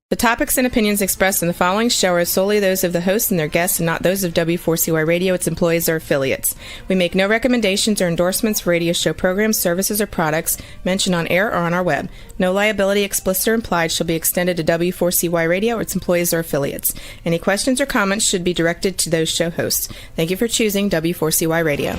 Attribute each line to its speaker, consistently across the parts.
Speaker 1: The topics and opinions expressed in the following show are solely those of the host and their guests and not those of W4CY Radio, its employees, or affiliates. We make no recommendations or endorsements for radio show programs, services, or products mentioned on air or on our web. No liability, explicit or implied, shall be extended to W4CY Radio or its employees or affiliates. Any questions or comments should be directed to those show hosts. Thank you for choosing W4CY Radio.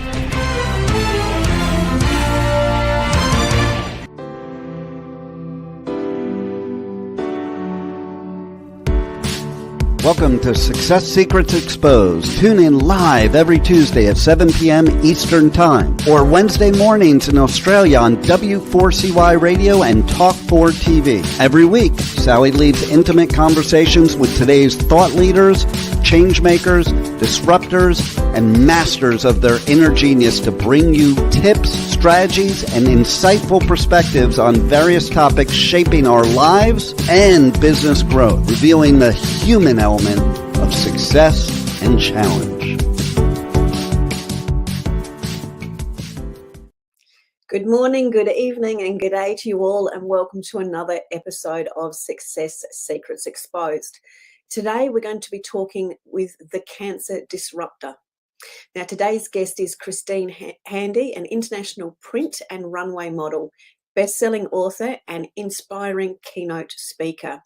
Speaker 2: Welcome to Success Secrets Exposed. Tune in live every Tuesday at 7 p.m. Eastern Time or Wednesday mornings in Australia on W4CY Radio and Talk4 TV. Every week, Sally leads intimate conversations with today's thought leaders, change makers, disruptors, and masters of their inner genius to bring you tips, strategies, and insightful perspectives on various topics shaping our lives and business growth, revealing the human element of success and challenge.
Speaker 3: Good morning, good evening, and good day to you all, and welcome to another episode of Success Secrets Exposed. Today, we're going to be talking with the Cancer Disruptor. Now, today's guest is Christine Handy, an international print and runway model, best-selling author, and inspiring keynote speaker.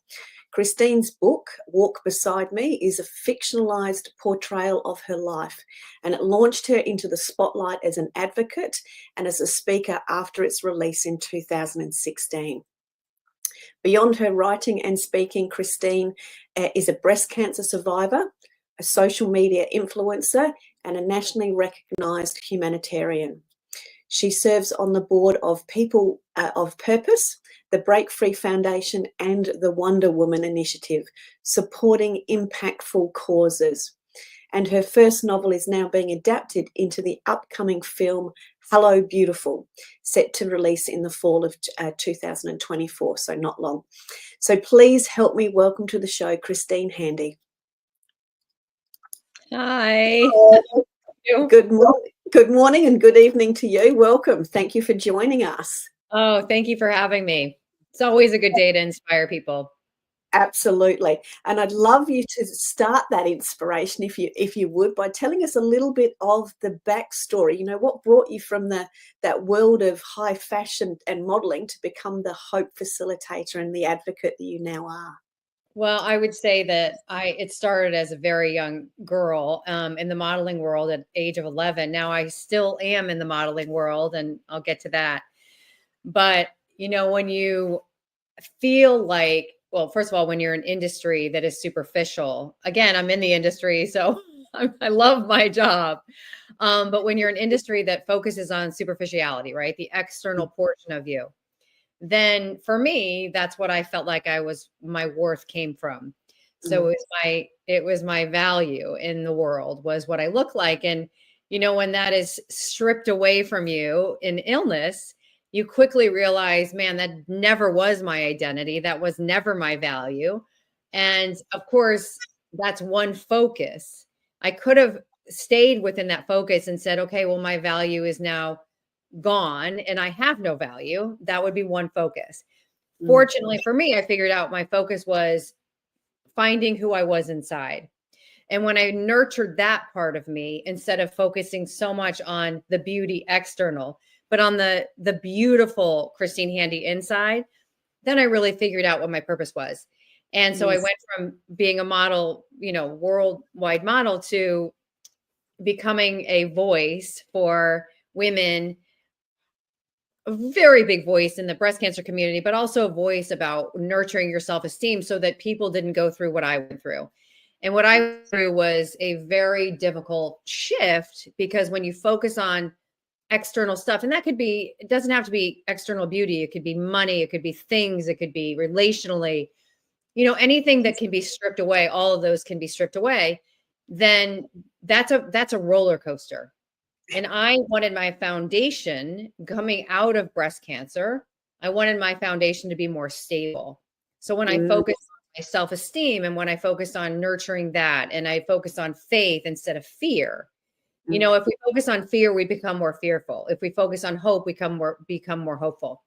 Speaker 3: Christine's book, Walk Beside Me, is a fictionalized portrayal of her life, and it launched her into the spotlight as an advocate and as a speaker after its release in 2016. Beyond her writing and speaking, Christine is a breast cancer survivor, a social media influencer, and a nationally recognized humanitarian. She serves on the board of People of Purpose, the Break Free Foundation, and the Wonder Woman Initiative, supporting impactful causes. And her first novel is now being adapted into the upcoming film Hello Beautiful, set to release in the fall of 2024, so not long. So please help me welcome to the show Christine Handy.
Speaker 4: Hi.
Speaker 3: Good morning and good evening to you. Welcome. Thank you for joining us.
Speaker 4: Oh, thank you for having me. It's always a good day to inspire people.
Speaker 3: Absolutely. And I'd love you to start that inspiration, if you would, by telling us a little bit of the backstory. You know, what brought you from that world of high fashion and modeling to become the hope facilitator and the advocate that you now are?
Speaker 4: Well, I would say that it started as a very young girl in the modeling world at age of 11. Now I still am in the modeling world, and I'll get to that. But, you know, when you feel like, well, first of all, when you're in industry that is superficial, again, I'm in the industry, so I love my job. But when you're in industry that focuses on superficiality, right, the external portion of you, then for me, that's what I felt like my worth came from. So it was my value in the world, was what I look like. And, you know, when that is stripped away from you in illness, you quickly realize, man, that never was my identity. That was never my value. And of course, that's one focus. I could have stayed within that focus and said, okay, well, my value is now gone and I have no value. That would be one focus. Fortunately for me, I figured out my focus was finding who I was inside. And when I nurtured that part of me, instead of focusing so much on the beauty external, but on the beautiful Christine Handy inside, then I really figured out what my purpose was. And so I went from being a model, you know, worldwide model, to becoming a voice for women, a very big voice in the breast cancer community, but also a voice about nurturing your self-esteem so that people didn't go through what I went through. And what I went through was a very difficult shift, because when you focus on external stuff, and that could be, it doesn't have to be external beauty. It could be money. It could be things. It could be relationally, you know, anything that can be stripped away. All of those can be stripped away. Then that's a roller coaster. And I wanted my foundation coming out of breast cancer. I wanted my foundation to be more stable. So when I focused on my self-esteem, and when I focused on nurturing that, and I focused on faith instead of fear, you know, if we focus on fear, we become more fearful. If we focus on hope, we become more hopeful.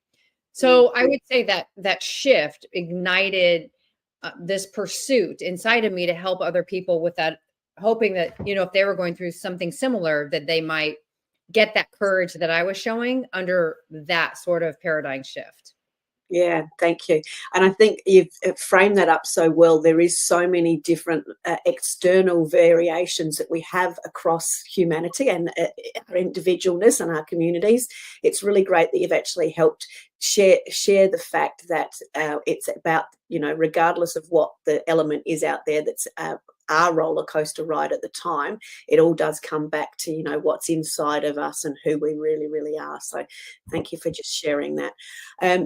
Speaker 4: So I would say that that shift ignited this pursuit inside of me to help other people with that, hoping that, if they were going through something similar, that they might get that courage that I was showing under that sort of paradigm shift.
Speaker 3: Yeah, thank you. And I think you've framed that up so well. There is so many different external variations that we have across humanity and our individualness and our communities. It's really great that you've actually helped share the fact that it's about, regardless of what the element is out there that's our roller coaster ride at the time, it all does come back to, what's inside of us and who we really, really are. So thank you for just sharing that.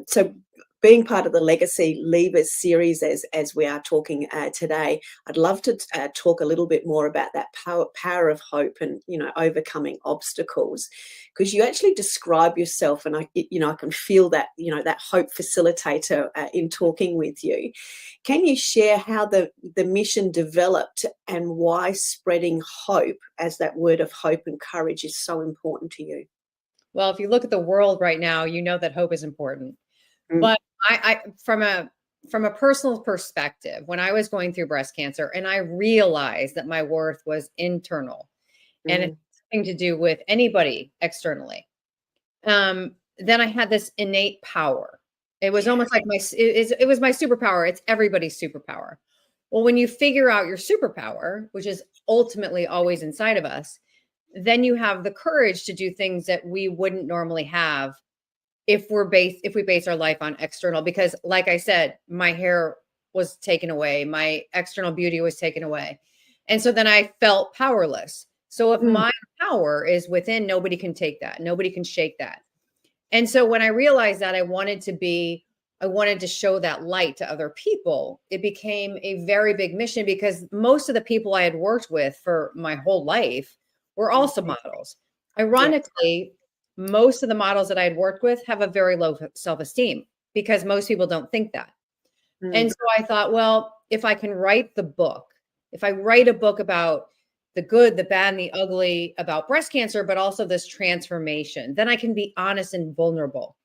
Speaker 3: So being part of the Legacy Levers series, as we are talking today, I'd love to talk a little bit more about that power of hope and, overcoming obstacles, because you actually describe yourself, and I can feel that, that hope facilitator in talking with you. Can you share how the mission developed and why spreading hope, as that word of hope and courage, is so important to you?
Speaker 4: Well, if you look at the world right now, you know that hope is important. But I from a personal perspective, when I was going through breast cancer and I realized that my worth was internal and it's nothing to do with anybody externally, then I had this innate power. It was almost like it was my superpower. It's everybody's superpower. Well, when you figure out your superpower, which is ultimately always inside of us, then you have the courage to do things that we wouldn't normally have if we base our life on external. Because like I said, my hair was taken away, my external beauty was taken away. And so then I felt powerless. So if my power is within, nobody can take that. Nobody can shake that. And so when I realized that I wanted to show that light to other people, it became a very big mission, because most of the people I had worked with for my whole life were also models. Ironically, most of the models that I had worked with have a very low self-esteem, because most people don't think that. And so I thought, well, if I can write a book about the good, the bad, and the ugly about breast cancer, but also this transformation, then I can be honest and vulnerable.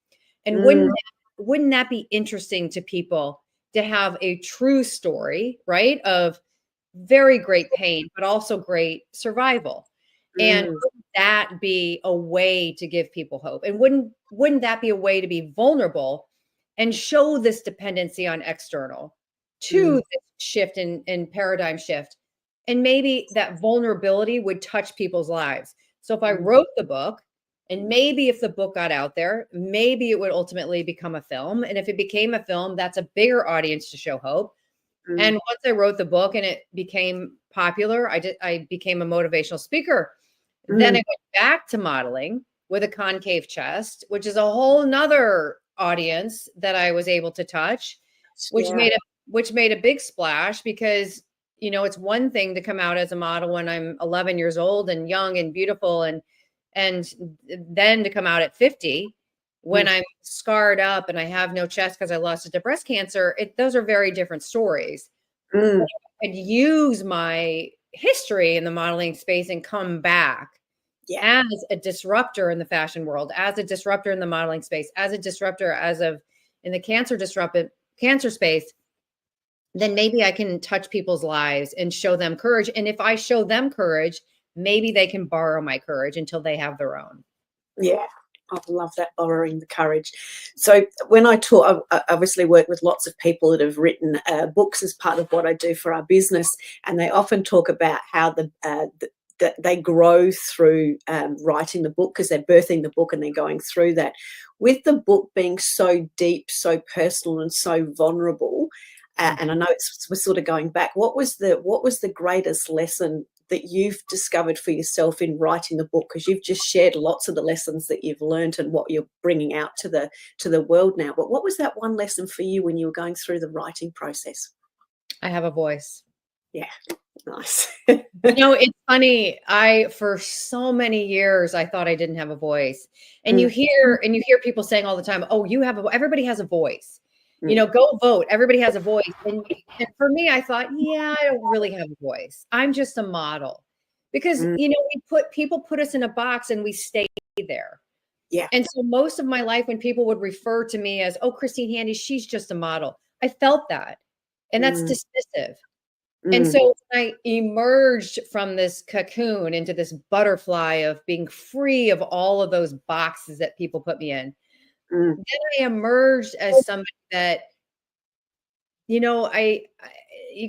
Speaker 4: And wouldn't that be interesting to people to have a true story, right? Of very great pain, but also great survival. And wouldn't that be a way to give people hope? And wouldn't that be a way to be vulnerable and show this dependency on external to this shift in paradigm shift? And maybe that vulnerability would touch people's lives. So if I wrote the book, and maybe if the book got out there, maybe it would ultimately become a film. And if it became a film, that's a bigger audience to show hope. And once I wrote the book and it became popular, I became a motivational speaker. Then I went back to modeling with a concave chest, which is a whole nother audience that I was able to touch, which made a big splash, because, it's one thing to come out as a model when I'm 11 years old and young and beautiful, and then to come out at 50 when I'm scarred up and I have no chest because I lost it to breast cancer. Those are very different stories. I could use my history in the modeling space and come back as a disruptor in the fashion world, as a disruptor in the modeling space, as a disruptor in the cancer space. Then maybe I can touch people's lives and show them courage. And if I show them courage, maybe they can borrow my courage until they have their own.
Speaker 3: Yeah. I love that, borrowing the courage. So when I talk, I obviously work with lots of people that have written books as part of what I do for our business, and they often talk about how that they grow through writing the book, because they're birthing the book and they're going through that. With the book being so deep, so personal, and so vulnerable, and I know we're sort of going back. What was the greatest lesson that you've discovered for yourself in writing the book? Because you've just shared lots of the lessons that you've learned and what you're bringing out to the world now. But what was that one lesson for you when you were going through the writing process?
Speaker 4: I have a voice.
Speaker 3: Yeah, nice.
Speaker 4: It's funny. For so many years, I thought I didn't have a voice. And you hear people saying all the time, "Oh, everybody has a voice. Go vote. Everybody has a voice." And for me, I thought, yeah, I don't really have a voice. I'm just a model, because, people put us in a box and we stay there.
Speaker 3: Yeah.
Speaker 4: And so most of my life, when people would refer to me as, "Oh, Christine Handy, she's just a model," I felt that. And that's
Speaker 3: Mm.
Speaker 4: dismissive. And
Speaker 3: Mm.
Speaker 4: so when I emerged from this cocoon into this butterfly of being free of all of those boxes that people put me in,
Speaker 3: Mm.
Speaker 4: then I emerged as somebody that, you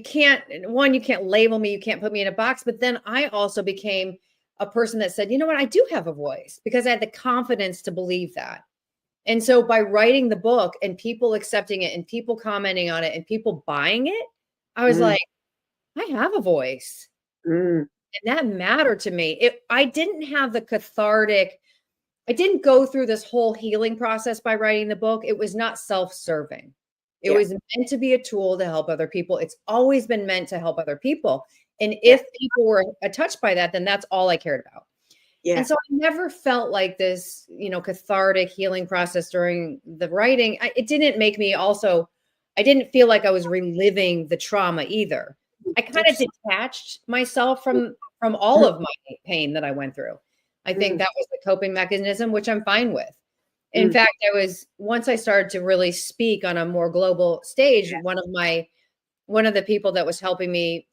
Speaker 4: can't, one, you can't label me, you can't put me in a box. But then I also became a person that said, you know what, I do have a voice, because I had the confidence to believe that. And so by writing the book and people accepting it and people commenting on it and people buying it, I was
Speaker 3: Mm.
Speaker 4: like, I have a voice.
Speaker 3: Mm.
Speaker 4: And that mattered to me. I didn't have the cathartic, I didn't go through this whole healing process by writing the book. It was not self-serving. It
Speaker 3: Yeah.
Speaker 4: was meant to be a tool to help other people. It's always been meant to help other people. And
Speaker 3: Yeah.
Speaker 4: if people were touched by that, then that's all I cared about.
Speaker 3: Yeah.
Speaker 4: And so I never felt like this, cathartic healing process during the writing. It didn't make me also, I didn't feel like I was reliving the trauma either. I kind of detached myself from all of my pain that I went through. I think that was the coping mechanism, which I'm fine with. In fact, once I started to really speak on a more global stage, one of the people that was helping me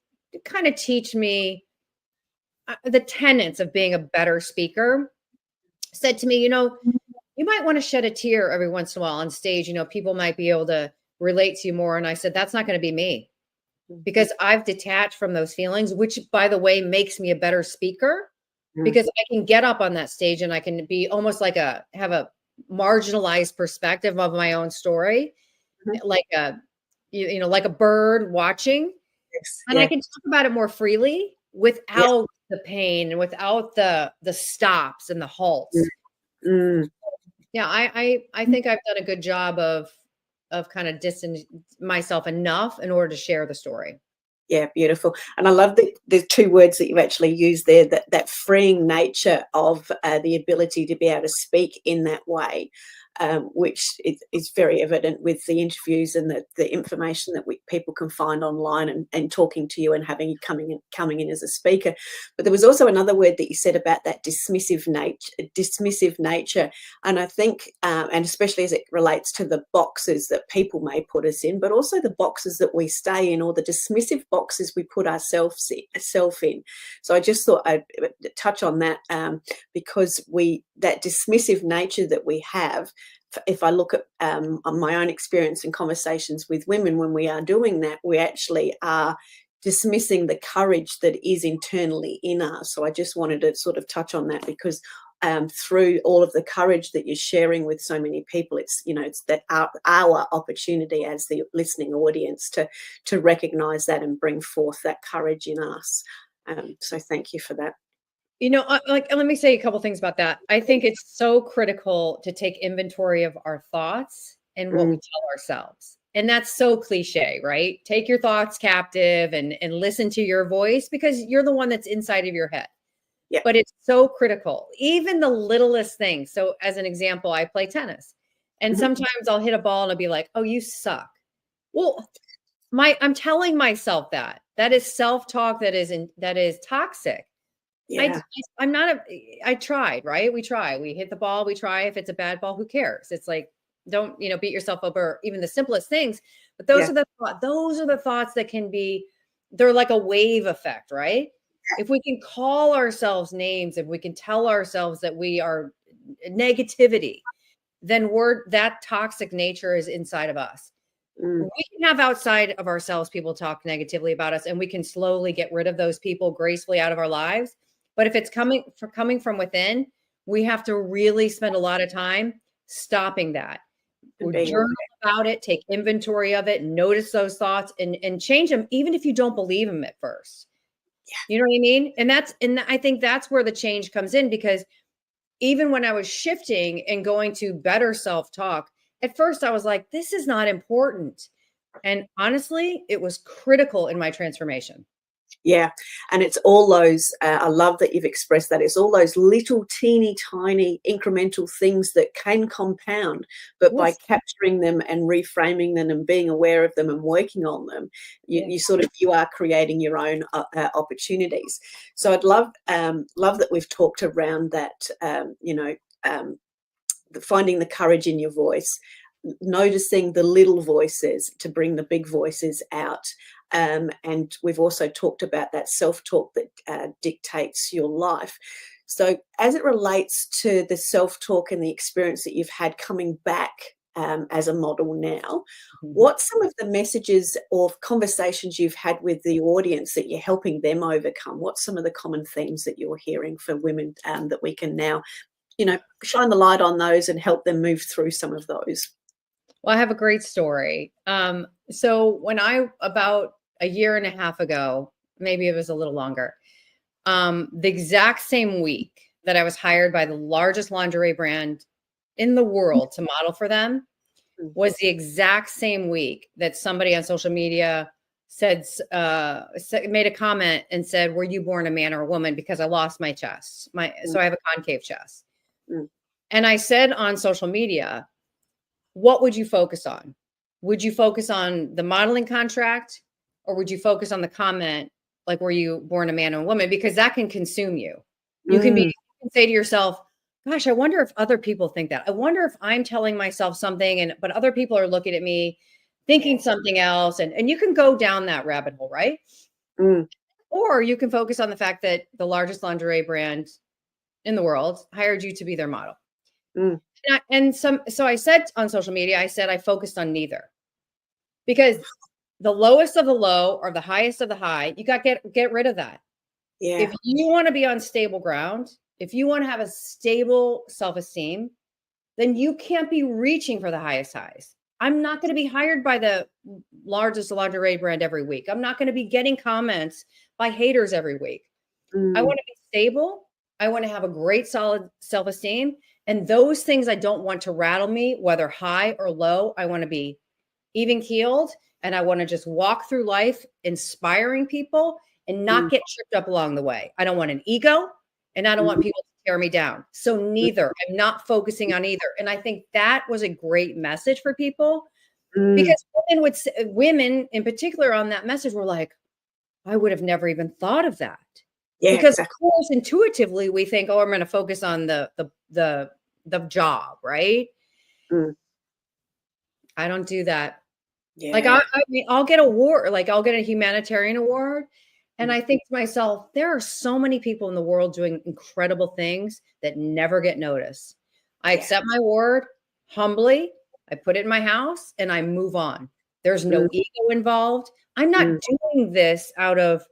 Speaker 4: kind of teach me the tenets of being a better speaker said to me, you might want to shed a tear every once in a while on stage. People might be able to relate to you more. And I said, that's not going to be me, because I've detached from those feelings, which, by the way, makes me a better speaker, because I can get up on that stage and I can be almost like have a marginalized perspective of my own story, like like a bird watching.
Speaker 3: Yes.
Speaker 4: And I
Speaker 3: Yeah.
Speaker 4: can talk about it more freely without the pain and without the stops and the halts.
Speaker 3: Mm.
Speaker 4: Yeah, I think I've done a good job of kind of distancing myself enough in order to share the story.
Speaker 3: Yeah, beautiful. And I love the two words that you've actually used there, that freeing nature of the ability to be able to speak in that way, which is very evident with the interviews and the information that people can find online, and talking to you and having you coming in as a speaker. But there was also another word that you said about that dismissive nature. And I think, and especially as it relates to the boxes that people may put us in, but also the boxes that we stay in, or the dismissive boxes we put ourselves in. So I just thought I'd touch on that, because that dismissive nature that we have, if I look at on my own experience and conversations with women, when we are doing that, we actually are dismissing the courage that is internally in us. So I just wanted to sort of touch on that, because through all of the courage that you're sharing with so many people, it's that our opportunity as the listening audience to recognize that and bring forth that courage in us. So thank you for that.
Speaker 4: Let me say a couple things about that. I think it's so critical to take inventory of our thoughts and what we tell ourselves. And that's so cliche, right? Take your thoughts captive and listen to your voice, because you're the one that's inside of your head.
Speaker 3: Yeah.
Speaker 4: But it's so critical, even the littlest things. So as an example, I play tennis, and sometimes I'll hit a ball and I'll be like, oh, you suck. Well, I'm telling myself that is self-talk that is toxic.
Speaker 3: Yeah.
Speaker 4: I tried, right? We hit the ball, we try. If it's a bad ball, who cares? It's like, don't, beat yourself up over even the simplest things. But those are the thoughts that can be, they're like a wave effect, right? If we can call ourselves names, if we can tell ourselves that we are negativity, then that toxic nature is inside of us. We can have outside of ourselves people talk negatively about us, and we can slowly get rid of those people gracefully out of our lives. But if it's coming from within, we have to really spend a lot of time stopping that. Journal about it, take inventory of it, notice those thoughts, and change them, even if you don't believe them at first. You know what I mean? And I think that's where the change comes in, because even when I was shifting and going to better self-talk, at first I was like, this is not important. And honestly, it was critical in my transformation.
Speaker 3: Yeah. And it's all those, I love that you've expressed that. It's all those little teeny tiny incremental things that can compound, but by capturing them and reframing them and being aware of them and working on them, you are creating your own opportunities. So I'd love that we've talked around that, finding the courage in your voice. noticing the little voices to bring the big voices out. And we've also talked about that self-talk that dictates your life. So as it relates to the self-talk and the experience that you've had coming back as a model now, what's some of the messages or conversations you've had with the audience that you're helping them overcome? What's some of the common themes that you're hearing for women that we can now, shine the light on those and help them move through some of those?
Speaker 4: Well, I have a great story. So when about a year and a half ago, maybe it was a little longer, the exact same week that I was hired by the largest lingerie brand in the world to model for them was the exact same week that somebody on social media made a comment and said, "Were you born a man or a woman?" Because I lost my chest. So I have a concave chest. And I said on social media, what would you focus on? Would you focus on the modeling contract, or would you focus on the comment, like, were you born a man or a woman? Because that can consume you. You can say to yourself, gosh, I wonder if other people think that. I wonder if I'm telling myself something, but other people are looking at me thinking something else. And you can go down that rabbit hole, right? Or you can focus on the fact that the largest lingerie brand in the world hired you to be their model. So I said on social media, I focused on neither, because the lowest of the low or the highest of the high, you got to get rid of that.
Speaker 3: Yeah.
Speaker 4: If you want to be on stable ground, if you want to have a stable self-esteem, then you can't be reaching for the highest highs. I'm not going to be hired by the largest lingerie brand every week. I'm not going to be getting comments by haters every week. I want to be stable. I want to have a great, solid self-esteem. And those things I don't want to rattle me, whether high or low. I want to be even keeled, and I want to just walk through life inspiring people and not get tripped up along the way. I don't want an ego, and I don't want people to tear me down. So neither. I'm not focusing on either. And I think that was a great message for people, because women in particular on that message were like, I would have never even thought of that.
Speaker 3: Yeah,
Speaker 4: because
Speaker 3: exactly.
Speaker 4: Of course, intuitively we think, oh, I'm going to focus on the job, right? I don't do that.
Speaker 3: Yeah.
Speaker 4: Like I mean, I'll get I'll get a humanitarian award, and I think to myself, there are so many people in the world doing incredible things that never get noticed. I accept my award humbly. I put it in my house and I move on. There's no ego involved. I'm not doing this out of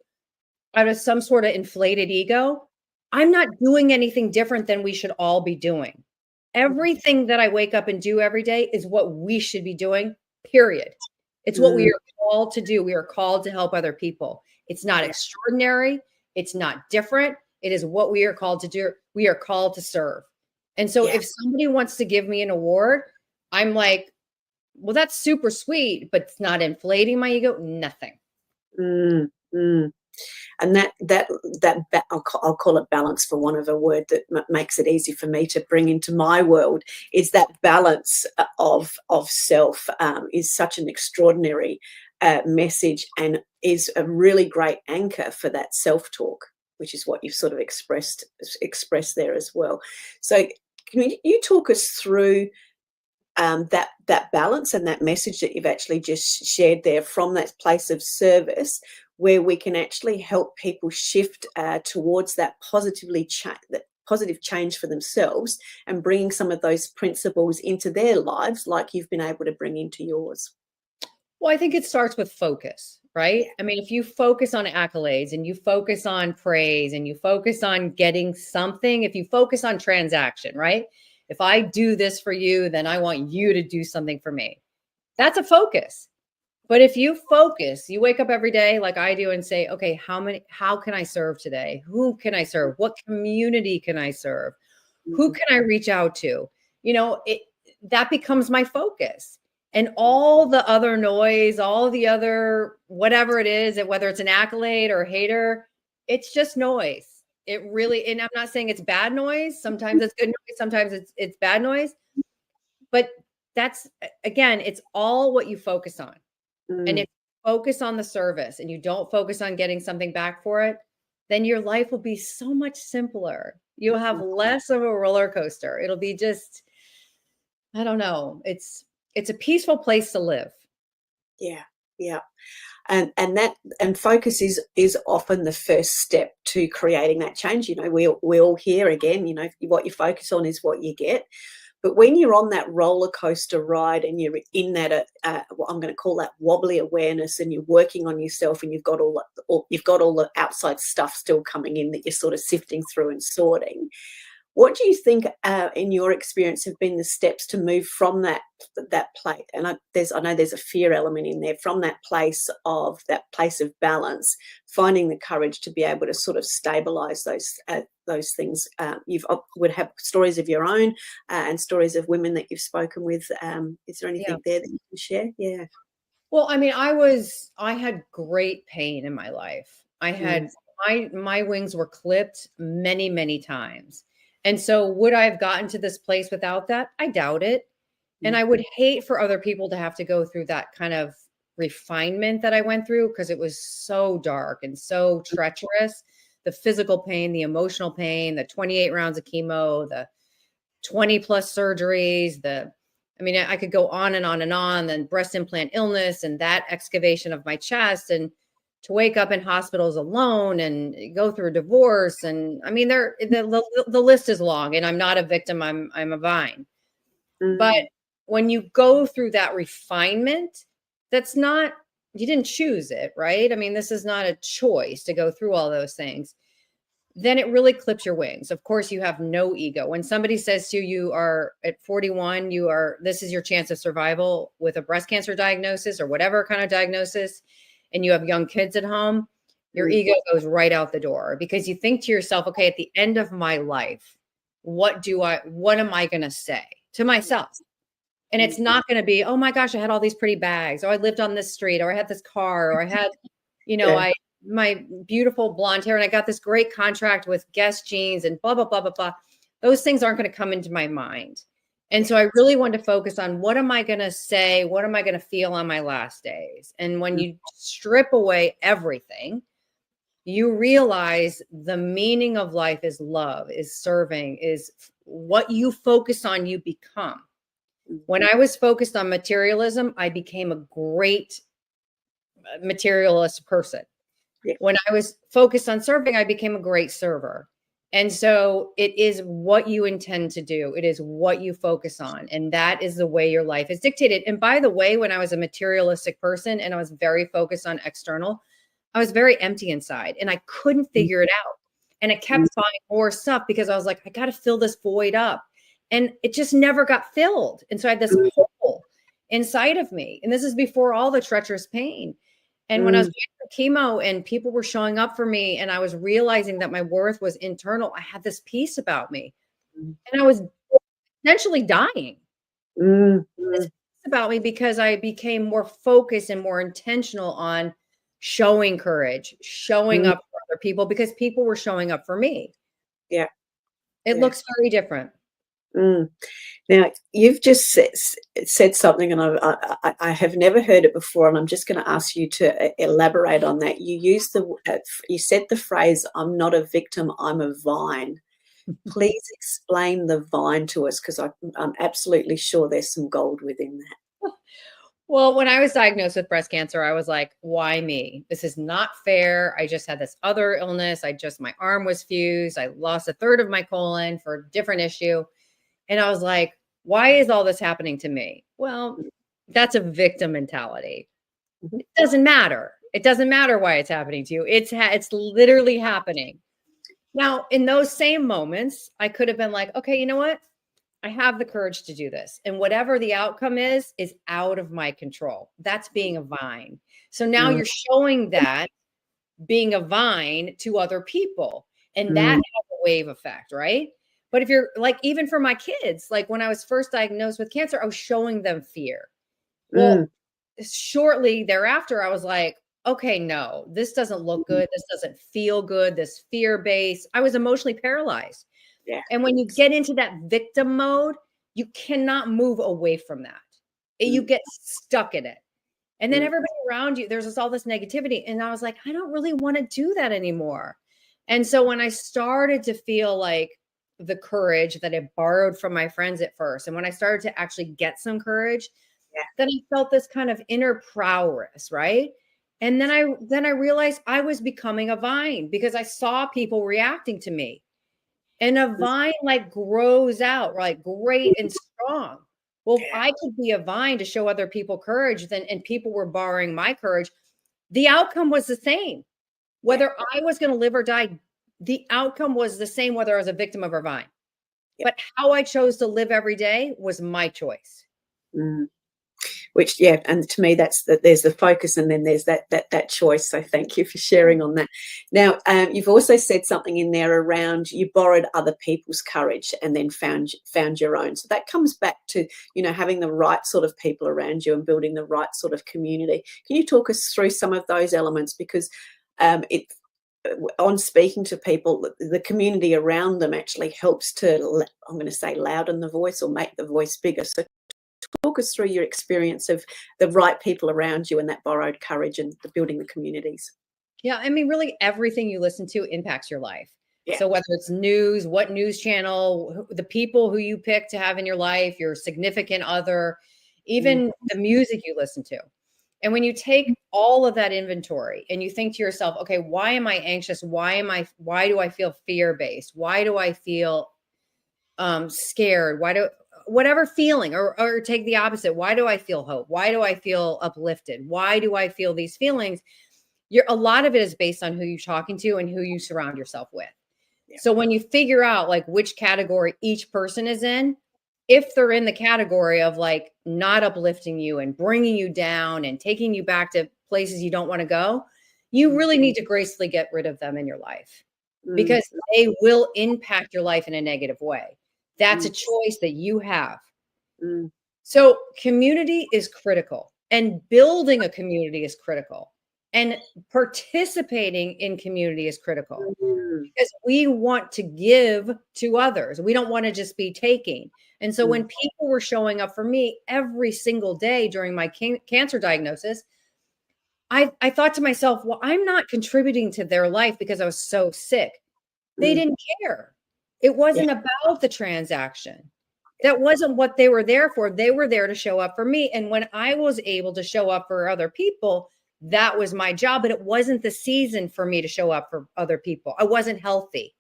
Speaker 4: some sort of inflated ego. I'm not doing anything different than we should all be doing. Everything that I wake up and do every day is what we should be doing, period. It's what we are called to do. We are called to help other people. It's not extraordinary. It's not different. It is what we are called to do. We are called to serve. And so if somebody wants to give me an award, I'm like, well, that's super sweet, but it's not inflating my ego, nothing.
Speaker 3: And I'll call it balance, for want of a word that makes it easy for me to bring into my world, is that balance of self is such an extraordinary message, and is a really great anchor for that self-talk, which is what you've sort of expressed there as well. So can you talk us through that balance and that message that you've actually just shared there, from that place of service, where we can actually help people shift towards that positive change for themselves, and bringing some of those principles into their lives, like you've been able to bring into yours?
Speaker 4: Well, I think it starts with focus, right? I mean, if you focus on accolades and you focus on praise and you focus on getting something, if you focus on transaction, right? If I do this for you, then I want you to do something for me. That's a focus. But if you focus, you wake up every day like I do and say, okay, how can I serve today? Who can I serve? What community can I serve? Who can I reach out to? That becomes my focus. And all the other noise, all the other, whatever it is, whether it's an accolade or a hater, it's just noise. It really, and I'm not saying it's bad noise. Sometimes it's good noise. Sometimes it's bad noise. But that's, again, it's all what you focus on. And if you focus on the service and you don't focus on getting something back for it, then your life will be so much simpler. You'll have less of a roller coaster. It'll be just, I don't know. it's a peaceful place to live.
Speaker 3: Yeah. Yeah. And focus is often the first step to creating that change. You know, we all hear again, you know, what you focus on is what you get. But when you're on that roller coaster ride and you're in that, what I'm going to call that wobbly awareness, and you're working on yourself, and you've got all the outside stuff still coming in that you're sort of sifting through and sorting. What do you think, in your experience, have been the steps to move from that place? And I know there's a fear element in there, from that place of balance, finding the courage to be able to sort of stabilize those things. You would have stories of your own, and stories of women that you've spoken with. Is there anything there that you can share? Yeah.
Speaker 4: Well, I mean, I had great pain in my life. I had my wings were clipped many, many times. And so would I have gotten to this place without that? I doubt it. And I would hate for other people to have to go through that kind of refinement that I went through, because it was so dark and so treacherous. The physical pain, the emotional pain, the 28 rounds of chemo, the 20 plus surgeries, I could go on and on and on, then breast implant illness and that excavation of my chest, and to wake up in hospitals alone and go through a divorce. And I mean, the list is long, and I'm not a victim. I'm a vine. But when you go through that refinement, you didn't choose it, right? I mean, this is not a choice to go through all those things. Then it really clips your wings. Of course, you have no ego. When somebody says to you, you are at 41, this is your chance of survival with a breast cancer diagnosis or whatever kind of diagnosis, and you have young kids at home, your ego goes right out the door, because you think to yourself, okay, at the end of my life, what am I going to say to myself? And it's not going to be, oh my gosh, I had all these pretty bags, or I lived on this street, or I had this car, or I had, my beautiful blonde hair, and I got this great contract with Guess Jeans, and blah, blah, blah, blah, blah. Those things aren't going to come into my mind. And so I really wanted to focus on, what am I going to say? What am I going to feel on my last days? And when you strip away everything, you realize the meaning of life is love, is serving, is what you focus on, you become. When I was focused on materialism, I became a great materialist person.
Speaker 3: Yeah.
Speaker 4: When I was focused on serving, I became a great server. And so it is what you intend to do. It is what you focus on. And that is the way your life is dictated. And by the way, when I was a materialistic person and I was very focused on external, I was very empty inside, and I couldn't figure it out. And I kept buying more stuff because I was like, I got to fill this void up. And it just never got filled. And so I had this hole inside of me. And this is before all the treacherous pain. And when I was doing chemo and people were showing up for me, and I was realizing that my worth was internal, I had this peace about me. And I was essentially dying. This peace about me, because I became more focused and more intentional on showing courage, showing up for other people, because people were showing up for me.
Speaker 3: Yeah.
Speaker 4: It looks very different.
Speaker 3: Now, you've just said something, and I have never heard it before, and I'm just going to ask you to elaborate on that. You said the phrase, "I'm not a victim, I'm a vine." Please explain the vine to us, because I'm absolutely sure there's some gold within that.
Speaker 4: Well, when I was diagnosed with breast cancer, I was like, why me? This is not fair. I just had this other illness. My arm was fused. I lost a third of my colon for a different issue. And I was like, why is all this happening to me? Well, that's a victim mentality. It doesn't matter. It doesn't matter why it's happening to you. It's literally happening. Now, in those same moments, I could have been like, okay, you know what? I have the courage to do this. And whatever the outcome is out of my control. That's being a vine. So now you're showing that being a vine to other people. And that has a wave effect, right? But if you're like, even for my kids, like when I was first diagnosed with cancer, I was showing them fear. Well, shortly thereafter, I was like, okay, no, this doesn't look good. This doesn't feel good. This fear-based, I was emotionally paralyzed.
Speaker 3: Yeah.
Speaker 4: And when you get into that victim mode, you cannot move away from that. You get stuck in it. And then everybody around you, there's all this negativity. And I was like, I don't really want to do that anymore. And so when I started to feel like the courage that I borrowed from my friends at first, and when I started to actually get some courage,
Speaker 3: Yeah.
Speaker 4: then I felt this kind of inner prowess, right? And then I realized I was becoming a vine because I saw people reacting to me. And a vine like grows out like great and strong. Well, if I could be a vine to show other people courage, then and people were borrowing my courage, the outcome was the same. Whether I was going to live or die, the outcome was the same whether I was a victim of a vine. But how I chose to live every day was my choice.
Speaker 3: Mm. Which, and to me, there's the focus, and then there's that choice. So thank you for sharing on that. Now, you've also said something in there around you borrowed other people's courage and then found your own. So that comes back to, having the right sort of people around you and building the right sort of community. Can you talk us through some of those elements? Because on speaking to people, the community around them actually helps to, I'm going to say, louden the voice or make the voice bigger. So talk us through your experience of the right people around you and that borrowed courage and the building the communities.
Speaker 4: Yeah, I mean, really everything you listen to impacts your life.
Speaker 3: Yeah.
Speaker 4: So whether it's news, what news channel, the people who you pick to have in your life, your significant other, even the music you listen to. And when you take all of that inventory and you think to yourself, okay, why am I anxious? Why do I feel fear-based? Why do I feel scared? Whatever feeling, or take the opposite. Why do I feel hope? Why do I feel uplifted? Why do I feel these feelings? A lot of it is based on who you're talking to and who you surround yourself with. Yeah. So when you figure out like which category each person is in, if they're in the category of like not uplifting you and bringing you down and taking you back to places you don't want to go, you really need to gracefully get rid of them in your life because they will impact your life in a negative way. That's a choice that you have. So community is critical, and building a community is critical, and participating in community is critical because we want to give to others. We don't want to just be taking. And so when people were showing up for me every single day during my cancer diagnosis, I thought to myself, well, I'm not contributing to their life because I was so sick. They didn't care. It wasn't about the transaction. That wasn't what they were there for. They were there to show up for me. And when I was able to show up for other people, that was my job. But it wasn't the season for me to show up for other people. I wasn't healthy.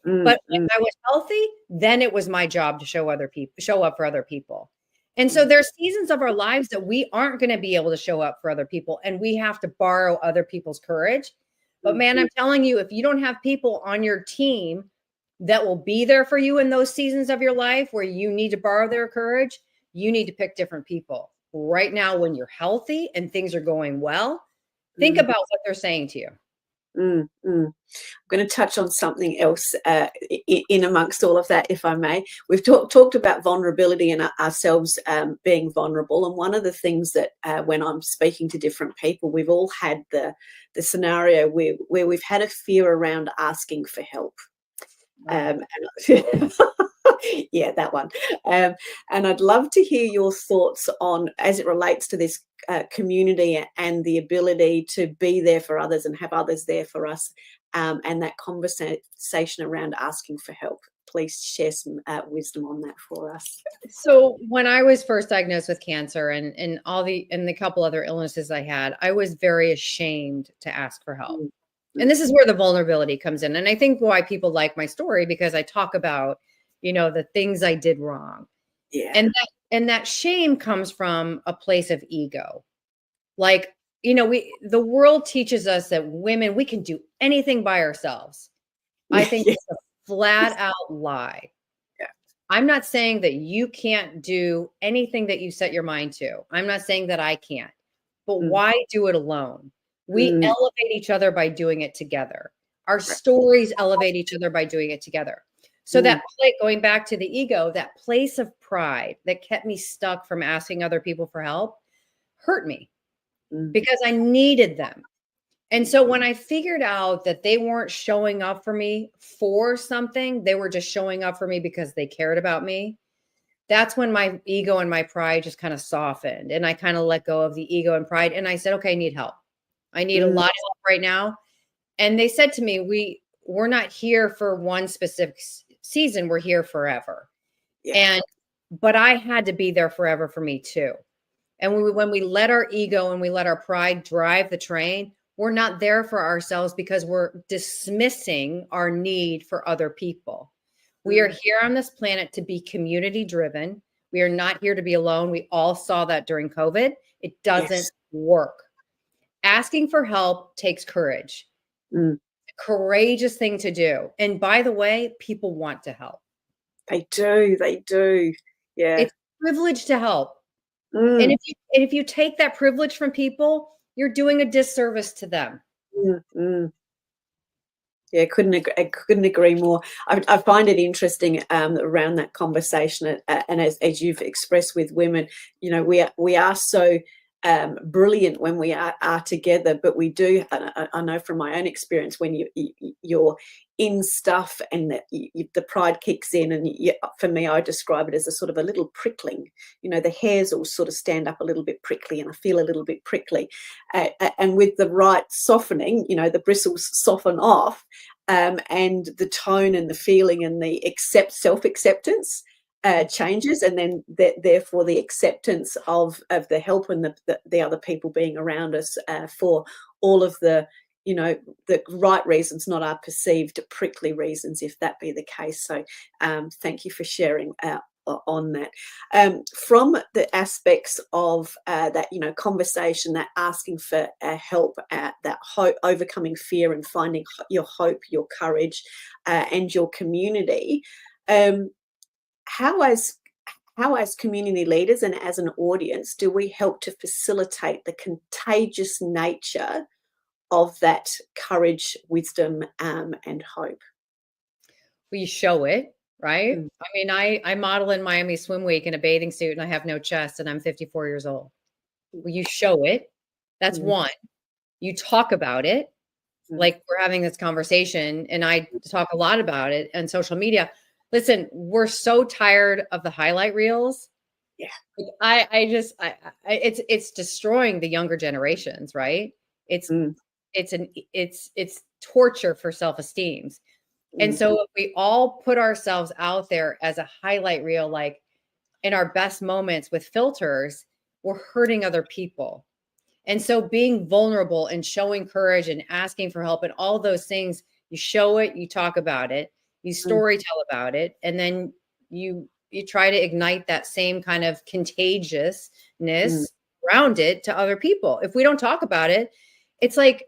Speaker 4: But when I was healthy, then it was my job to show up for other people. And so there's seasons of our lives that we aren't going to be able to show up for other people, and we have to borrow other people's courage. But man, I'm telling you, if you don't have people on your team that will be there for you in those seasons of your life where you need to borrow their courage, you need to pick different people. Right now, when you're healthy and things are going well, think about what they're saying to you.
Speaker 3: I'm going to touch on something else in amongst all of that, if I may. We've talked about vulnerability and ourselves being vulnerable. And one of the things that when I'm speaking to different people, we've all had the scenario where we've had a fear around asking for help. Yeah, that one. And I'd love to hear your thoughts on, as it relates to this community and the ability to be there for others and have others there for us, and that conversation around asking for help. Please share some wisdom on that for us.
Speaker 4: So when I was first diagnosed with cancer and the couple other illnesses I had, I was very ashamed to ask for help. And this is where the vulnerability comes in. And I think why people like my story, because I talk about, the things I did wrong.
Speaker 3: Yeah.
Speaker 4: And that shame comes from a place of ego. Like, the world teaches us that women, we can do anything by ourselves. I think it's a flat out lie.
Speaker 3: Yeah.
Speaker 4: I'm not saying that you can't do anything that you set your mind to. I'm not saying that I can't, but why do it alone? We elevate each other by doing it together. Our stories elevate each other by doing it together. So that going back to the ego, that place of pride that kept me stuck from asking other people for help hurt me because I needed them. And so when I figured out that they weren't showing up for me for something, they were just showing up for me because they cared about me. That's when my ego and my pride just kind of softened, and I kind of let go of the ego and pride. And I said, okay, I need help. I need a lot of help right now. And they said to me, we're not here for one specific season. We're here forever. Yeah. But I had to be there forever for me too. And when we let our ego and we let our pride drive the train, we're not there for ourselves because we're dismissing our need for other people. We are here on this planet to be community driven. We are not here to be alone. We all saw that during COVID. It doesn't work. Asking for help takes courage. A courageous thing to do. And by the way, people want to help.
Speaker 3: They do. They do. Yeah.
Speaker 4: It's a privilege to help. And if you take that privilege from people, you're doing a disservice to them.
Speaker 3: Yeah, I couldn't agree more. I find it interesting around that conversation, and as you've expressed with women, you know, we are so brilliant when we are together, but we do. I know from my own experience, when you're in stuff and the pride kicks in, and for me, I describe it as a sort of a little prickling. You know, the hairs all sort of stand up a little bit prickly, and I feel a little bit prickly. And with the right softening, you know, the bristles soften off, and the tone and the feeling and the self-acceptance changes, and then therefore the acceptance of the help and the other people being around us for all of the, you know, the right reasons, not our perceived prickly reasons, if that be the case. So thank you for sharing on that. From the aspects of that, you know, conversation, that asking for help, that overcoming fear and finding your hope, your courage, and your community, how as community leaders and as an audience do we help to facilitate the contagious nature of that courage, wisdom, and hope?
Speaker 4: We show it, right? I mean, I model in Miami Swim Week in a bathing suit and I have no chest and I'm 54 years old. Well, you show it. That's one. You talk about it. Like we're having this conversation, and I talk a lot about it on social media. Listen, we're so tired of the highlight reels.
Speaker 3: Yeah.
Speaker 4: It's destroying the younger generations, right? It's torture for self-esteem. And so if we all put ourselves out there as a highlight reel, like in our best moments with filters, we're hurting other people. And so being vulnerable and showing courage and asking for help and all those things, you show it, you talk about it, you story tell about it, and then you try to ignite that same kind of contagiousness around it to other people. If we don't talk about it, it's like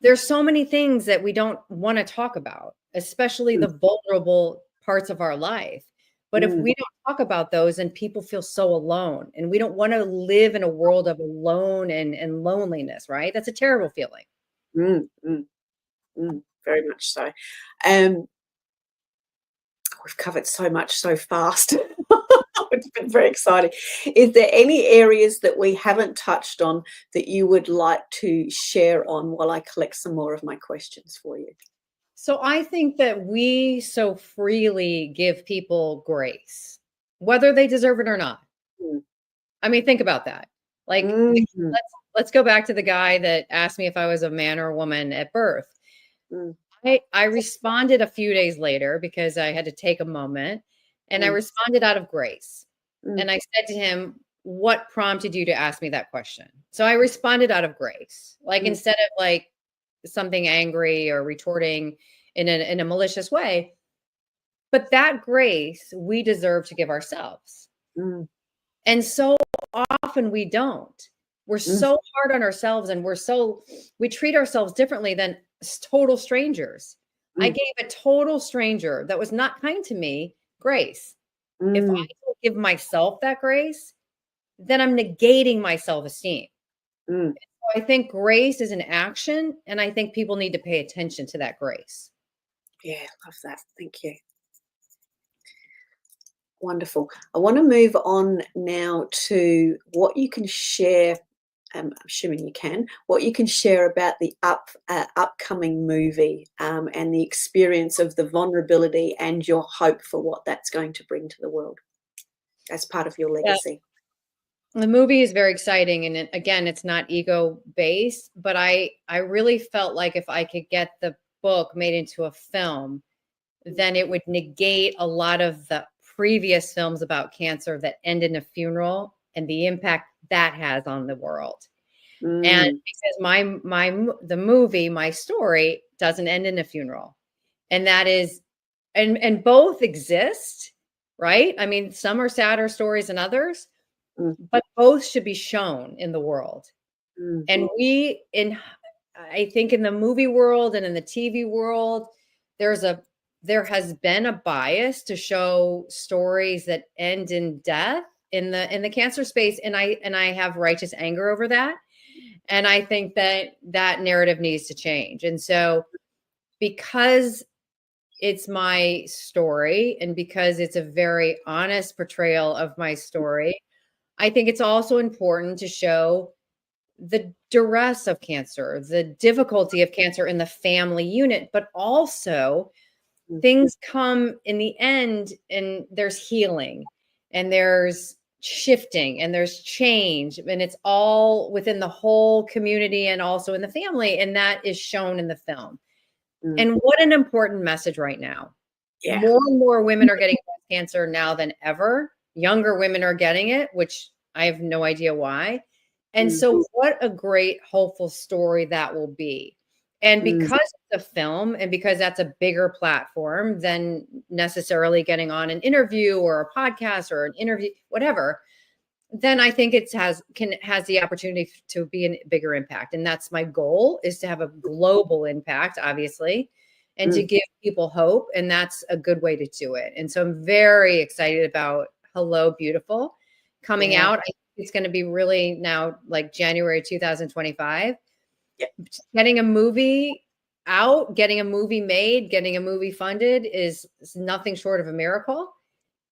Speaker 4: there's so many things that we don't want to talk about, especially the vulnerable parts of our life. But if we don't talk about those, and people feel so alone, and we don't want to live in a world of alone and loneliness, right? That's a terrible feeling.
Speaker 3: Very much so. We've covered so much so fast. It's been very exciting. Is there any areas that we haven't touched on that you would like to share on while I collect some more of my questions for you?
Speaker 4: So I think that we so freely give people grace, whether they deserve it or not. I mean, think about that. Like, let's go back to the guy that asked me if I was a man or a woman at birth. I responded a few days later because I had to take a moment, and I responded out of grace. And I said to him, "What prompted you to ask me that question?" So I responded out of grace, like instead of like something angry or retorting in a malicious way. But that grace we deserve to give ourselves. And so often we don't. We're so hard on ourselves, and we treat ourselves differently than total strangers. I gave a total stranger that was not kind to me grace. If I don't give myself that grace, then I'm negating my self-esteem. So I think grace is an action, and I think people need to pay attention to that grace.
Speaker 3: Yeah, love that. Thank you. Wonderful. I want to move on now to what you can share. I'm assuming you can. What you can share about the upcoming movie and the experience of the vulnerability and your hope for what that's going to bring to the world as part of your legacy.
Speaker 4: The movie is very exciting, and again, it's not ego based, but I really felt like if I could get the book made into a film, then it would negate a lot of the previous films about cancer that end in a funeral and the impact that has on the world.
Speaker 3: Mm.
Speaker 4: And because the movie, my story, doesn't end in a funeral. And that is, and both exist, right? I mean, some are sadder stories than others, but both should be shown in the world. And I think in the movie world and in the TV world, there has been a bias to show stories that end in death in the cancer space. And I have righteous anger over that. And I think that narrative needs to change. And so because it's my story and because it's a very honest portrayal of my story, I think it's also important to show the duress of cancer, the difficulty of cancer in the family unit, but also things come in the end and there's healing and there's shifting and there's change, and it's all within the whole community and also in the family. And that is shown in the film. And what an important message right now.
Speaker 3: Yeah.
Speaker 4: More and more women are getting breast cancer now than ever. Younger women are getting it, which I have no idea why. And so what a great, hopeful story that will be. And because it's a film and because that's a bigger platform than necessarily getting on an interview or a podcast or an interview, whatever, then I think it has the opportunity to be a bigger impact. And that's my goal, is to have a global impact, obviously, and to give people hope. And that's a good way to do it. And so I'm very excited about Hello Beautiful coming out. I think it's going to be really now like January 2025. Getting a movie out, getting a movie made, getting a movie funded is nothing short of a miracle.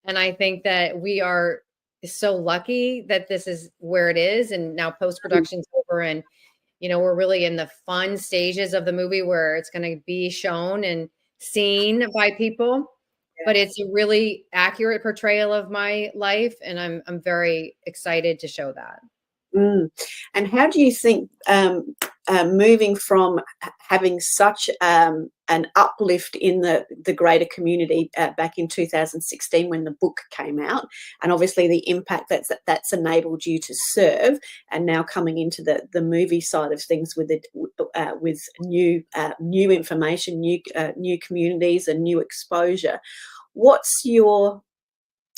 Speaker 4: And I think that we are so lucky that this is where it is. And now post-production's over, and, you know, we're really in the fun stages of the movie where it's going to be shown and seen by people. But it's a really accurate portrayal of my life, and I'm very excited to show that.
Speaker 3: And how do you think moving from having such an uplift in the greater community back in 2016 when the book came out, and obviously the impact that's enabled you to serve, and now coming into the movie side of things with new information, new communities, and new exposure, what's your,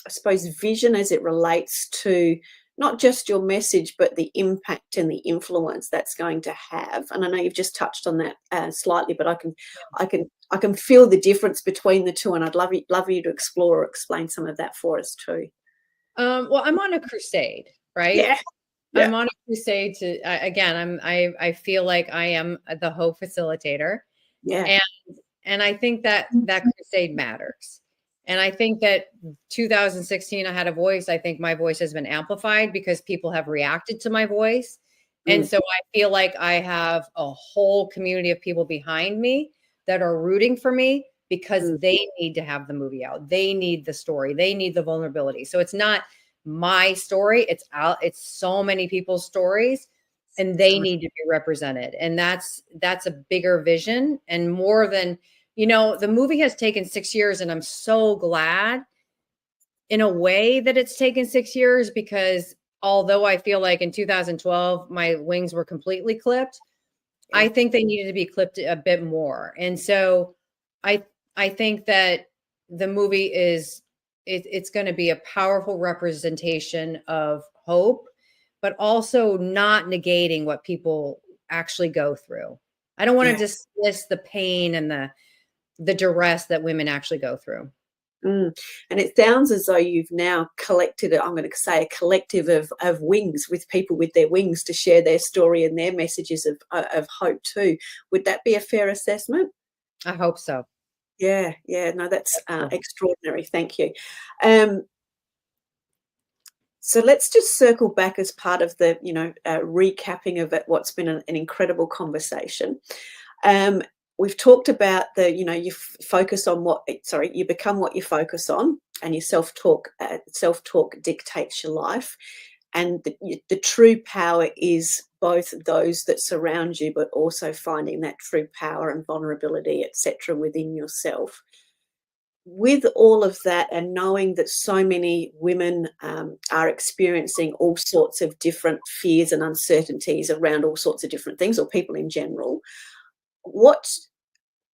Speaker 3: I suppose, vision as it relates to not just your message, but the impact and the influence that's going to have? And I know you've just touched on that slightly, but I can feel the difference between the two, and I'd love you to explore or explain some of that for us too.
Speaker 4: Well, I'm on a crusade, right?
Speaker 3: Yeah.
Speaker 4: I'm on a crusade to, I feel like I am the hope facilitator.
Speaker 3: Yeah.
Speaker 4: And I think that crusade matters. And I think that 2016, I had a voice. I think my voice has been amplified because people have reacted to my voice. And so I feel like I have a whole community of people behind me that are rooting for me because they need to have the movie out. They need the story. They need the vulnerability. So it's not my story. It's so many people's stories, and they need to be represented. And that's a bigger vision, and more than, you know, the movie has taken 6 years, and I'm so glad in a way that it's taken 6 years, because although I feel like in 2012, my wings were completely clipped, I think they needed to be clipped a bit more. And so I think that the movie it's going to be a powerful representation of hope, but also not negating what people actually go through. I don't want to dismiss the pain and the duress that women actually go through.
Speaker 3: And it sounds as though you've now collected, I'm going to say, a collective of wings, with people with their wings to share their story and their messages of hope too. Would that be a fair assessment?
Speaker 4: I hope so.
Speaker 3: Yeah. No, that's extraordinary. Thank you. So let's just circle back as part of the, recapping of what's been an incredible conversation. We've talked about you focus on you become what you focus on, and your self-talk dictates your life. And the true power is both those that surround you, but also finding that true power and vulnerability, etc., within yourself. with all of that, and knowing that so many women are experiencing all sorts of different fears and uncertainties around all sorts of different things, or people in general, what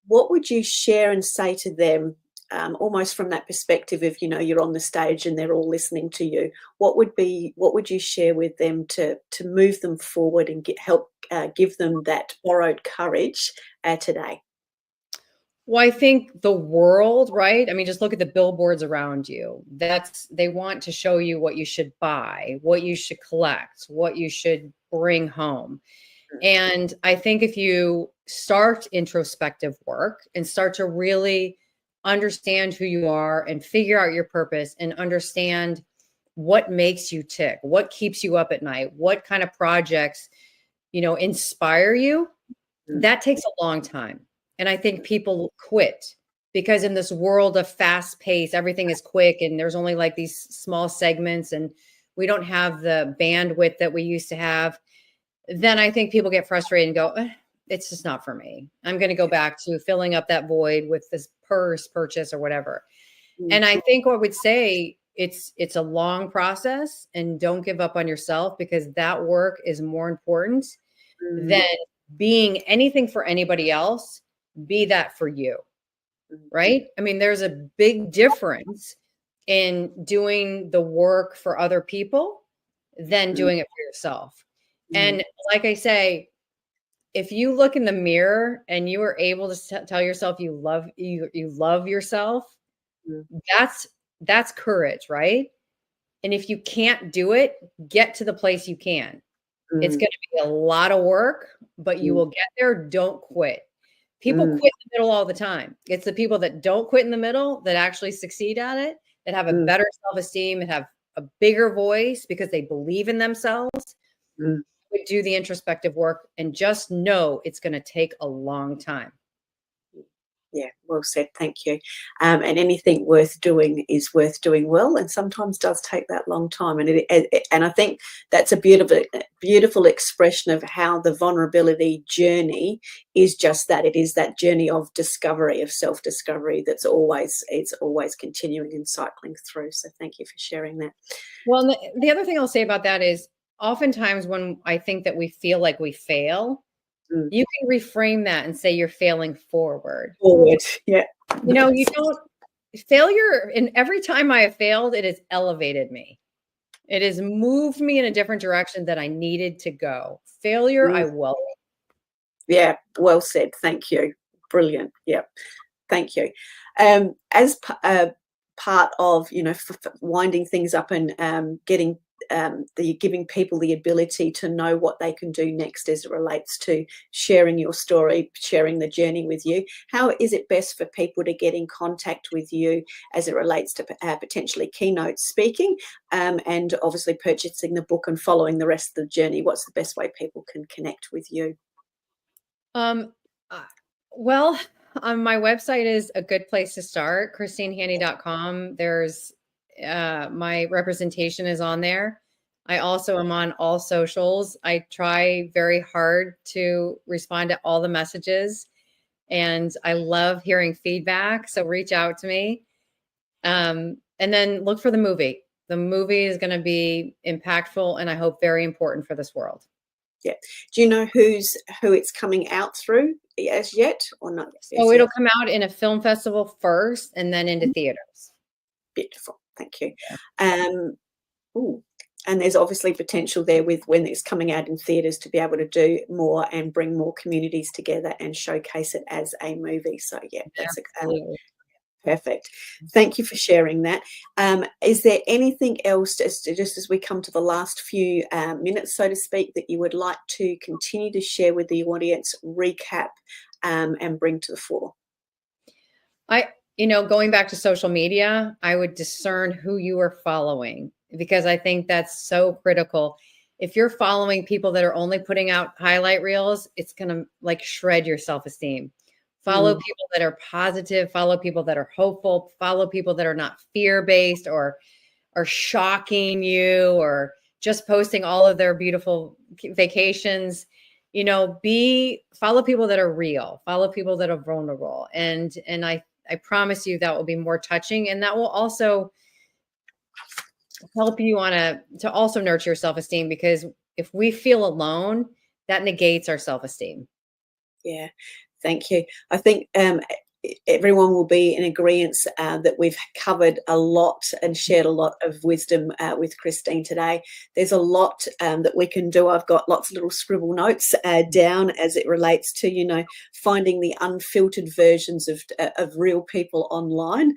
Speaker 3: would you share and say to them, almost from that perspective of, you're on the stage and they're all listening to you? What would you share with them to move them forward and help give them that borrowed courage today?
Speaker 4: Well, I think the world, right? I mean, just look at the billboards around you. They want to show you what you should buy, what you should collect, what you should bring home. And I think if you start introspective work and start to really understand who you are and figure out your purpose and understand what makes you tick, what keeps you up at night, what kind of projects, inspire you, that takes a long time. And I think people quit because in this world of fast pace, everything is quick and there's only like these small segments and we don't have the bandwidth that we used to have. Then I think people get frustrated and go, it's just not for me. I'm going to go back to filling up that void with this purchase or whatever. And I think I would say it's a long process, and don't give up on yourself, because that work is more important than being anything for anybody else. Be that for you, right? I mean, there's a big difference in doing the work for other people than doing it for yourself. And like I say, if you look in the mirror and you are able to tell yourself you love yourself, that's courage, right? And if you can't do it, get to the place you can. It's going to be a lot of work, but you will get there. Don't quit. People quit in the middle all the time. It's the people that don't quit in the middle that actually succeed at it, that have a better self-esteem and have a bigger voice because they believe in themselves. We do the introspective work and just know it's going to take a long time.
Speaker 3: Yeah, well said. Thank you. And anything worth doing is worth doing well, and sometimes does take that long time. And and I think that's a beautiful expression of how the vulnerability journey is just that. It is that journey of discovery, of self-discovery, it's always continuing and cycling through. So thank you for sharing that.
Speaker 4: Well, the other thing I'll say about that is, oftentimes when I think that we feel like we fail, you can reframe that and say you're failing forward.
Speaker 3: Yeah.
Speaker 4: You don't failure. And every time I have failed, it has elevated me. It has moved me in a different direction that I needed to go. Failure, I welcome.
Speaker 3: Yeah, well said. Thank you. Brilliant. Yeah. Thank you. As part of, winding things up and giving people the ability to know what they can do next as it relates to sharing your story, sharing the journey with you, how is it best for people to get in contact with you as it relates to potentially keynote speaking, and obviously purchasing the book and following the rest of the journey? What's the best way people can connect with you?
Speaker 4: Well, my website is a good place to start, christinehandy.com. There's my representation is on there. I also am on all socials. I try very hard to respond to all the messages, and I love hearing feedback. So reach out to me. And then look for the movie. The movie is going to be impactful and I hope very important for this world.
Speaker 3: Yeah. Do you know who it's coming out through as yet, or not?
Speaker 4: So it'll come out in a film festival first and then into theaters.
Speaker 3: Beautiful. Thank you. And there's obviously potential there with when it's coming out in theaters to be able to do more and bring more communities together and showcase it as a movie. So yeah, that's perfect. Thank you for sharing that. Is there anything else, just as we come to the last few minutes, so to speak, that you would like to continue to share with the audience, recap, and bring to the fore?
Speaker 4: Going back to social media, I would discern who you are following, because I think that's so critical. If you're following people that are only putting out highlight reels, it's going to like shred your self-esteem. Follow people that are positive, follow people that are hopeful, follow people that are not fear-based or are shocking you or just posting all of their beautiful vacations. Follow people that are real, follow people that are vulnerable. And I promise you that will be more touching, and that will also help you to also nurture your self-esteem, because if we feel alone, that negates our self-esteem.
Speaker 3: Yeah, thank you. I think everyone will be in agreement that we've covered a lot and shared a lot of wisdom with Christine today. There's a lot that we can do. I've got lots of little scribble notes down as it relates to, finding the unfiltered versions of real people online,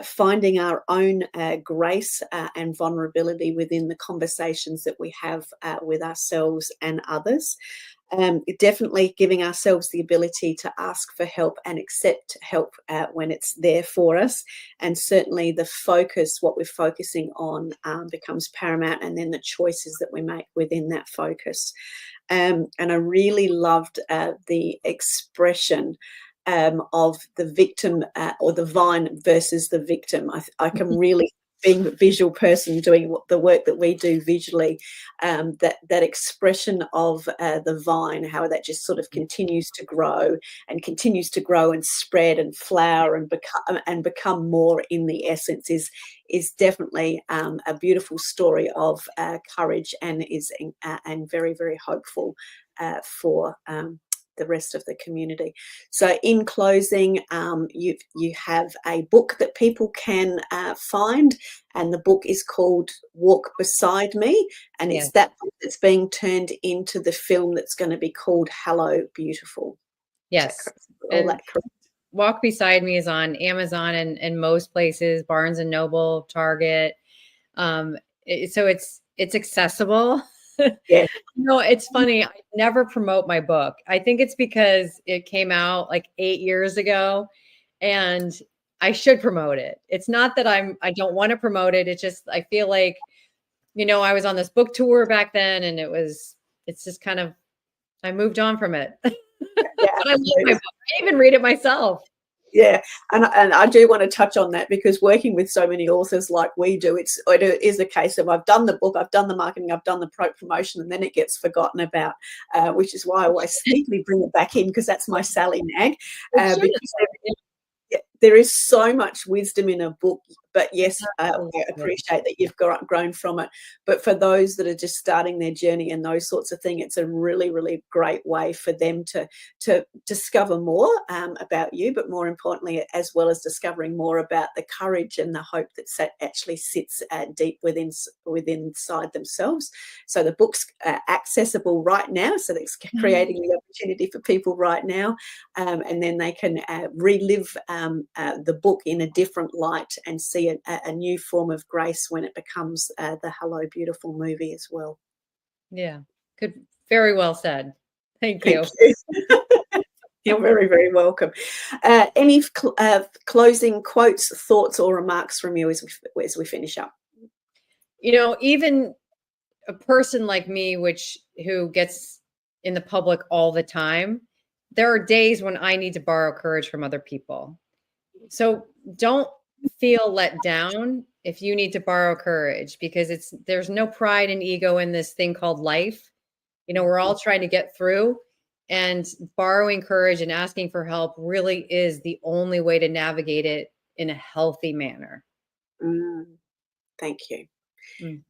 Speaker 3: finding our own grace and vulnerability within the conversations that we have with ourselves and others. Definitely giving ourselves the ability to ask for help and accept help when it's there for us. And certainly the focus, what we're focusing on, becomes paramount, and then the choices that we make within that focus. And I really loved the expression of the victim or the vine versus the victim. I can really, being a visual person doing the work that we do visually, that expression of the vine, how that just sort of continues to grow and spread and flower and become more in the essence is definitely a beautiful story of courage, and is and very, very hopeful for the rest of the community. So in closing, you have a book that people can find, and the book is called Walk Beside Me, and it's that book that's being turned into the film that's going to be called Hello Beautiful.
Speaker 4: Yes. Walk Beside Me is on Amazon and most places, Barnes and Noble, Target. So it's accessible.
Speaker 3: Yeah.
Speaker 4: It's funny. I never promote my book. I think it's because it came out like 8 years ago, and I should promote it. It's not that I don't want to promote it. It's just, I feel like, I was on this book tour back then, and it's just kind of, I moved on from it. Yeah, but I love my book. I even read it myself.
Speaker 3: Yeah, and I do want to touch on that, because working with so many authors like we do, it is a case of I've done the book, I've done the marketing, I've done the promotion, and then it gets forgotten about, which is why I always sneakily bring it back in, because that's my Sally nag. Because there is so much wisdom in a book, but yes, I appreciate that you've grown from it. But for those that are just starting their journey and those sorts of things, it's a really, really great way for them to discover more about you, but more importantly, as well as discovering more about the courage and the hope that actually sits deep within inside themselves. So the book's accessible right now, so that's creating the opportunity for people right now, and then they can relive the book in a different light and see a new form of grace when it becomes the Hello Beautiful movie as well.
Speaker 4: Yeah, good. Very well said. Thank you.
Speaker 3: You're very, very welcome. Any closing quotes, thoughts, or remarks from you as we finish up?
Speaker 4: Even a person like me, who gets in the public all the time, there are days when I need to borrow courage from other people. So don't feel let down if you need to borrow courage, because there's no pride and ego in this thing called life. We're all trying to get through, and borrowing courage and asking for help really is the only way to navigate it in a healthy manner.
Speaker 3: Thank you.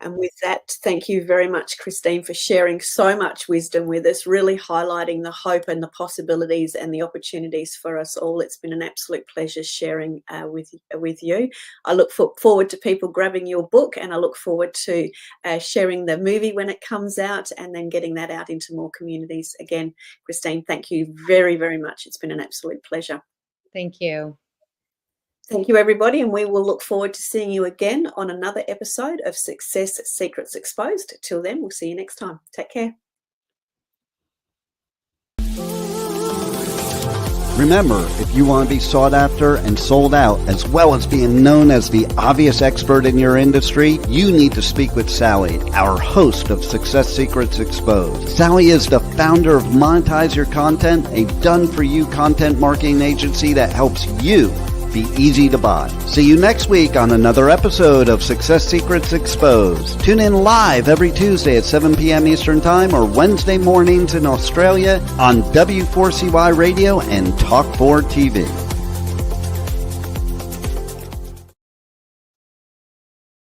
Speaker 3: And with that, thank you very much, Christine, for sharing so much wisdom with us, really highlighting the hope and the possibilities and the opportunities for us all. It's been an absolute pleasure sharing with you. I look forward to people grabbing your book, and I look forward to sharing the movie when it comes out, and then getting that out into more communities. Again, Christine, thank you very, very much. It's been an absolute pleasure.
Speaker 4: Thank you.
Speaker 3: Thank you, everybody, and we will look forward to seeing you again on another episode of Success Secrets Exposed. Till then, we'll see you next time. Take care.
Speaker 2: Remember, if you want to be sought after and sold out, as well as being known as the obvious expert in your industry, you need to speak with Sally, our host of Success Secrets Exposed. Sally is the founder of Monetize Your Content, a done-for-you content marketing agency that helps you be easy to buy. See you next week on another episode of Success Secrets Exposed. Tune in live every Tuesday at 7 p.m. Eastern Time, or Wednesday mornings in Australia on W4CY Radio and Talk4 TV.